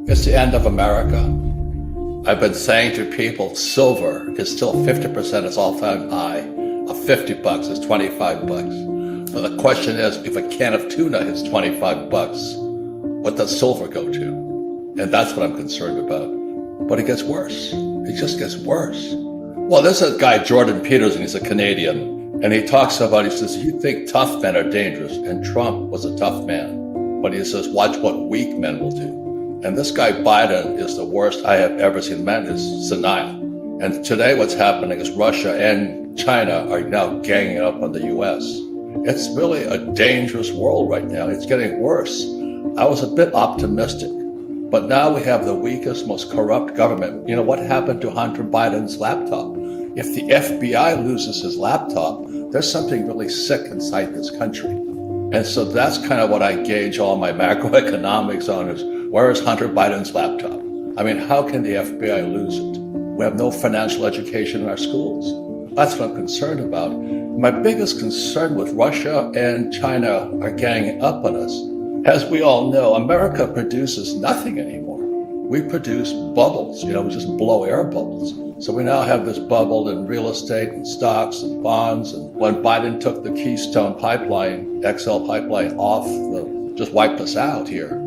It's the end of America. I've been saying to people, silver is still 50% its all-time high. Of 50 bucks is 25 bucks. But the question is, if a can of tuna hits 25 bucks, what does silver go to? And that's what I'm concerned about. But it gets worse. It just gets worse. Well, there's a guy, Jordan Peterson, he's a Canadian, and he talks about, he says, you think tough men are dangerous, and Trump was a tough man. But he says, watch what weak men will do. And this guy Biden is the worst I have ever seen. Man is senile. And today what's happening is Russia and China are now ganging up on the US. It's really a dangerous world right now. It's getting worse. I was a bit optimistic, but now we have the weakest, most corrupt government. You know, what happened to Hunter Biden's laptop? If the FBI loses his laptop, there's something really sick inside this country. And so that's kind of what I gauge all my macroeconomics on is, where is Hunter Biden's laptop? I mean, how can the FBI lose it? We have no financial education in our schools. That's what I'm concerned about. My biggest concern with Russia and China are ganging up on us. As we all know, America produces nothing anymore. We produce bubbles, we just blow air bubbles. So we now have this bubble in real estate and stocks and bonds. And when Biden took the Keystone Pipeline, XL Pipeline off, just wiped us out here.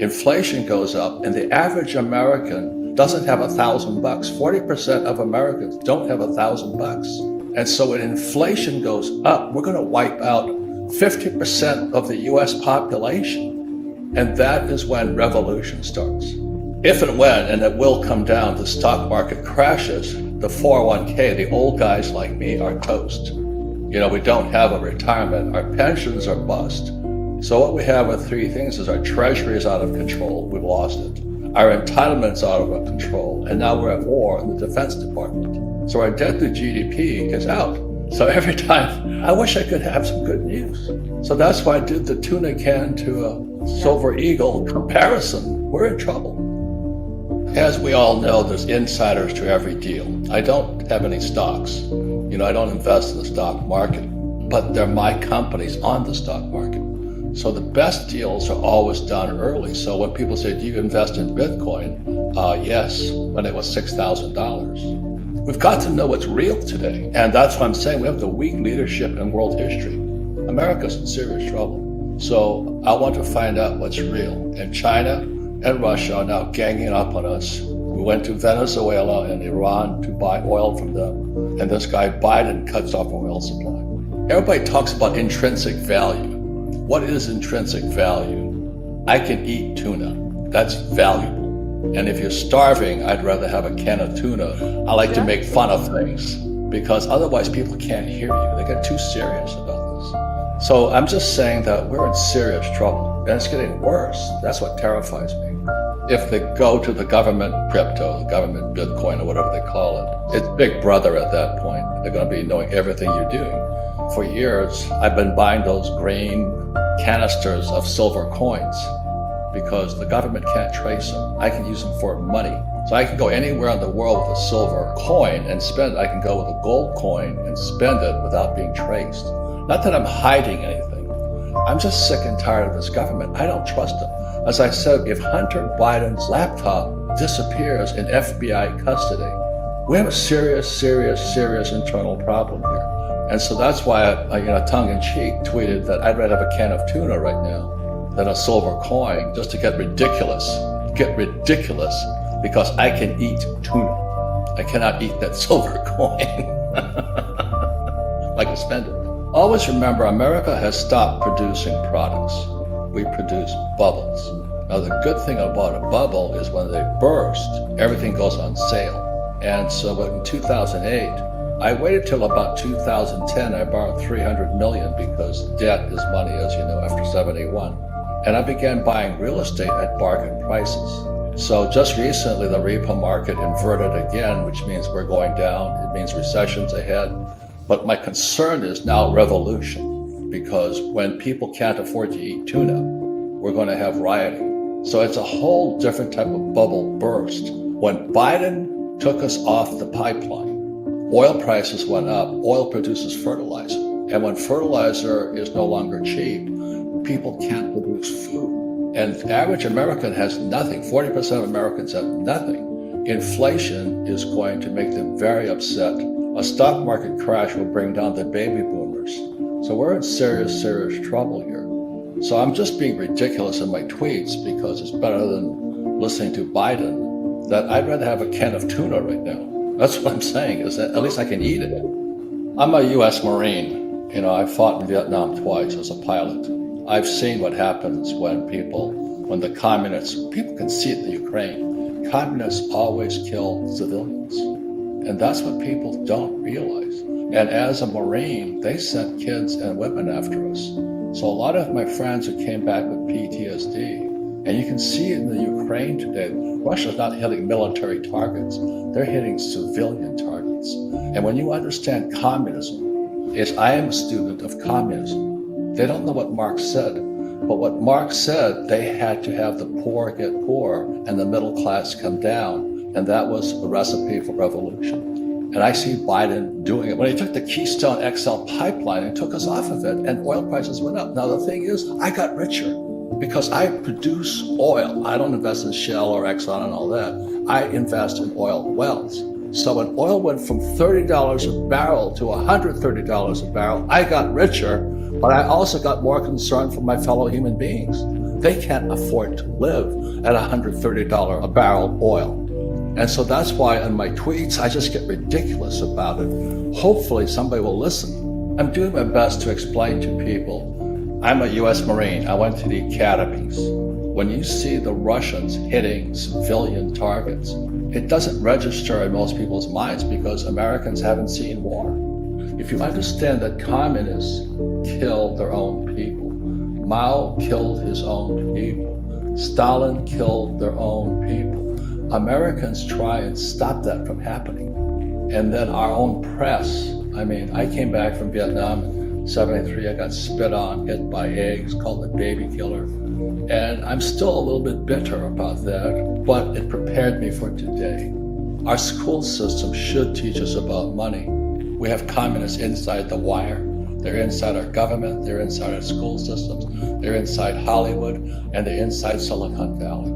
Inflation goes up, and the average American doesn't have $1,000. 40% of Americans don't have $1,000. And so when inflation goes up, we're going to wipe out 50% of the US population. And that is when revolution starts. If and when, and it will come down, the stock market crashes, the 401k, the old guys like me are toast. We don't have a retirement. Our pensions are bust. So what we have with three things is our treasury is out of control. We've lost it. Our entitlements out of control. And now we're at war in the Defense Department. So our debt to GDP is out. So every time, I wish I could have some good news. So that's why I did the tuna can to a Silver Eagle comparison. We're in trouble. As we all know, there's insiders to every deal. I don't have any stocks. I don't invest in the stock market, but they're my companies on the stock market. So the best deals are always done early. So when people say, do you invest in Bitcoin? Yes, when it was $6,000. We've got to know what's real today. And that's what I'm saying. We have the weak leadership in world history. America's in serious trouble. So I want to find out what's real. And China and Russia are now ganging up on us. We went to Venezuela and Iran to buy oil from them. And this guy Biden cuts off our oil supply. Everybody talks about intrinsic value. What is intrinsic value? I can eat tuna. That's valuable. And if you're starving, I'd rather have a can of tuna. I like to make fun of things because otherwise people can't hear you. They get too serious about this. So I'm just saying that we're in serious trouble and it's getting worse. That's what terrifies me. If they go to the government crypto, the government Bitcoin or whatever they call it, it's Big Brother at that point. They're going to be knowing everything you're doing. For years, I've been buying those green canisters of silver coins because the government can't trace them. I can use them for money. So I can go anywhere in the world with a silver coin and spend. I can go with a gold coin and spend it without being traced. Not that I'm hiding anything. I'm just sick and tired of this government. I don't trust them. As I said, if Hunter Biden's laptop disappears in FBI custody, we have a serious internal problem here. And so that's why I tongue-in-cheek tweeted that I'd rather have a can of tuna right now than a silver coin just to get ridiculous. Because I can eat tuna. I cannot eat that silver coin. I can spend it. Always remember, America has stopped producing products. We produce bubbles. Now, the good thing about a bubble is when they burst, everything goes on sale. And so in 2008, I waited till about 2010. I borrowed $300 million because debt is money, as you know, after 71. And I began buying real estate at bargain prices. So just recently, the repo market inverted again, which means we're going down. It means recession's ahead. But my concern is now revolution, because when people can't afford to eat tuna, we're going to have rioting. So it's a whole different type of bubble burst. When Biden took us off the pipeline, oil prices went up. Oil produces fertilizer. And when fertilizer is no longer cheap, people can't produce food. And the average American has nothing. 40% of Americans have nothing. Inflation is going to make them very upset. A stock market crash will bring down the baby boomers. So we're in serious, serious trouble here. So I'm just being ridiculous in my tweets because it's better than listening to Biden, that I'd rather have a can of tuna right now. That's what I'm saying, is that at least I can eat it. I'm a U.S. Marine. I fought in Vietnam twice as a pilot. I've seen what happens when the communists, people can see it in the Ukraine, communists always kill civilians. And that's what people don't realize. And as a Marine, they sent kids and women after us. So a lot of my friends who came back with PTSD, and you can see it in the Ukraine today, Russia's not hitting military targets, they're hitting civilian targets. And when you understand communism, I am a student of communism. They don't know what Marx said, but what Marx said, they had to have the poor get poor and the middle class come down. And that was the recipe for revolution. And I see Biden doing it. When he took the Keystone XL pipeline and took us off of it, and oil prices went up. Now, the thing is, I got richer because I produce oil. I don't invest in Shell or Exxon and all that. I invest in oil wells. So when oil went from $30 a barrel to $130 a barrel, I got richer, but I also got more concerned for my fellow human beings. They can't afford to live at $130 a barrel oil. And so that's why in my tweets, I just get ridiculous about it. Hopefully somebody will listen. I'm doing my best to explain to people. I'm a U.S. Marine. I went to the academies. When you see the Russians hitting civilian targets, it doesn't register in most people's minds because Americans haven't seen war. If you understand that communists kill their own people, Mao killed his own people, Stalin killed their own people, Americans try and stop that from happening. And then our own press, I came back from Vietnam in 73, I got spit on, hit by eggs, called the baby killer. And I'm still a little bit bitter about that, but it prepared me for today. Our school system should teach us about money. We have communists inside the wire. They're inside our government, they're inside our school systems, they're inside Hollywood, and they're inside Silicon Valley.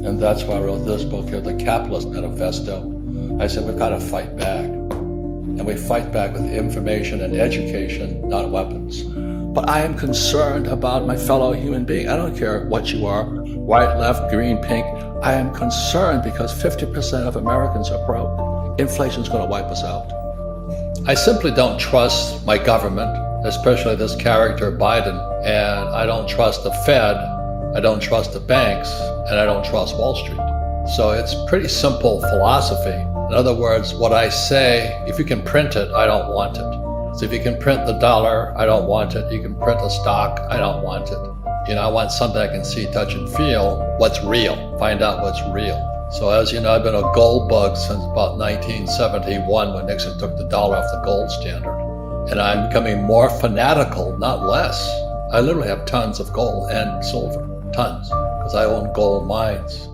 And that's why I wrote this book here, The Capitalist Manifesto. I said, we've got to fight back. And we fight back with information and education, not weapons. But I am concerned about my fellow human being. I don't care what you are, white, left, green, pink. I am concerned because 50% of Americans are broke. Inflation's going to wipe us out. I simply don't trust my government, especially this character, Biden. And I don't trust the Fed. I don't trust the banks, and I don't trust Wall Street. So it's pretty simple philosophy. In other words, what I say, if you can print it, I don't want it. So if you can print the dollar, I don't want it. You can print a stock, I don't want it. I want something I can see, touch, and feel what's real, find out what's real. So as you know, I've been a gold bug since about 1971 when Nixon took the dollar off the gold standard. And I'm becoming more fanatical, not less. I literally have tons of gold and silver. Tons, because I own gold mines.